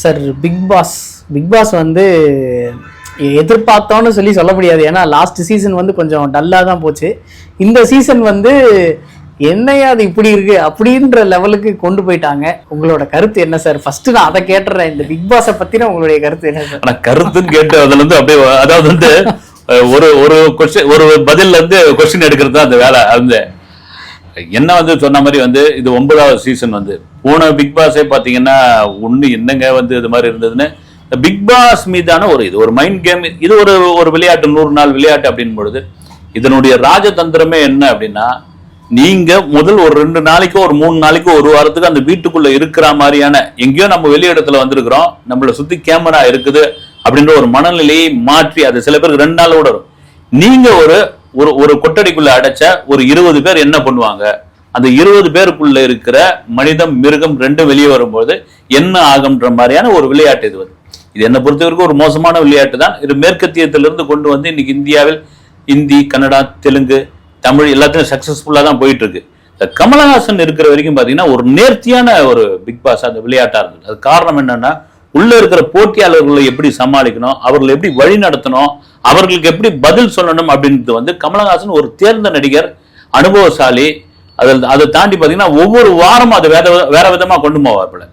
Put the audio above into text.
Sir big pass வந்து எதிர்பார்த்தோன்னு சொல்ல முடியாது. ஏன்னா லாஸ்ட் சீசன் வந்து கொஞ்சம் டல்லாக தான் போச்சு. இந்த சீசன் வந்து என்னையா அது இப்படி இருக்கு அப்படின்ற லெவலுக்கு கொண்டு போயிட்டாங்க. உங்களோட கருத்து என்ன சார்? ஃபர்ஸ்ட் நான் அதை கேட்டுறேன். இந்த பிக் பாஸை பத்தின உங்களுடைய கருத்து என்ன சார்? ஆனா கருத்துன்னு கேட்டு அதுல இருந்து அப்படியே அதாவது வந்து ஒரு பதில்ல இருந்து கொஸ்டின் எடுக்கிறது தான் அந்த வேலை. அந்த என்ன வந்து சொன்ன மாதிரி வந்து இது 9வது சீசன் வந்து போன பிக் பாஸே பாத்தீங்கன்னா ஒண்ணு என்னங்க வந்து இது மாதிரி இருந்ததுன்னு பிக் பாஸ் மீதான ஒரு மைண்ட் கேம். இது ஒரு விளையாட்டு, 100 நாள் விளையாட்டு அப்படின் பொழுது இதனுடைய ராஜதந்திரமே என்ன அப்படின்னா, நீங்க முதல் ஒரு 2 நாளைக்கோ ஒரு 3 நாளைக்கோ ஒரு வாரத்துக்கு அந்த வீட்டுக்குள்ள இருக்கிற மாதிரியான எங்கேயோ நம்ம வெளியிடத்துல வந்திருக்கிறோம், நம்மளை சுத்தி கேமரா இருக்குது அப்படின்ற ஒரு மனநிலையை மாற்றி அது சில பேருக்கு 2 நாள் கூட வரும். நீங்க ஒரு கொட்டடிக்குள்ள அடைச்ச ஒரு 20 பேர் என்ன பண்ணுவாங்க, அந்த 20 பேருக்குள்ள இருக்கிற மனிதம் மிருகம் 2 வெளியே வரும்போது என்ன ஆகும்ன்ற மாதிரியான ஒரு விளையாட்டு இது. இது என்னை பொறுத்த வரைக்கும் ஒரு மோசமான விளையாட்டு தான். இது மேற்கத்தியத்திலிருந்து கொண்டு வந்து இன்னைக்கு இந்தியாவில் இந்தி, கன்னடா, தெலுங்கு, தமிழ் எல்லாத்தையும் சக்சஸ்ஃபுல்லா தான் போயிட்டு இருக்கு. கமலஹாசன் இருக்கிற வரைக்கும் பாத்தீங்கன்னா ஒரு நேர்த்தியான ஒரு பிக் பாஸ் அந்த விளையாட்டா இருந்தது. அது காரணம் என்னன்னா, உள்ள இருக்கிற போட்டியாளர்களை எப்படி சமாளிக்கணும், அவர்களை எப்படி வழி நடத்தணும், அவர்களுக்கு எப்படி பதில் சொல்லணும் அப்படின்றது வந்து கமலஹாசன் ஒரு தேர்ந்த நடிகர், அனுபவசாலி. அதை தாண்டி பாத்தீங்கன்னா ஒவ்வொரு வாரமும் அதை வேற விதமா கொண்டு போவாப்புல.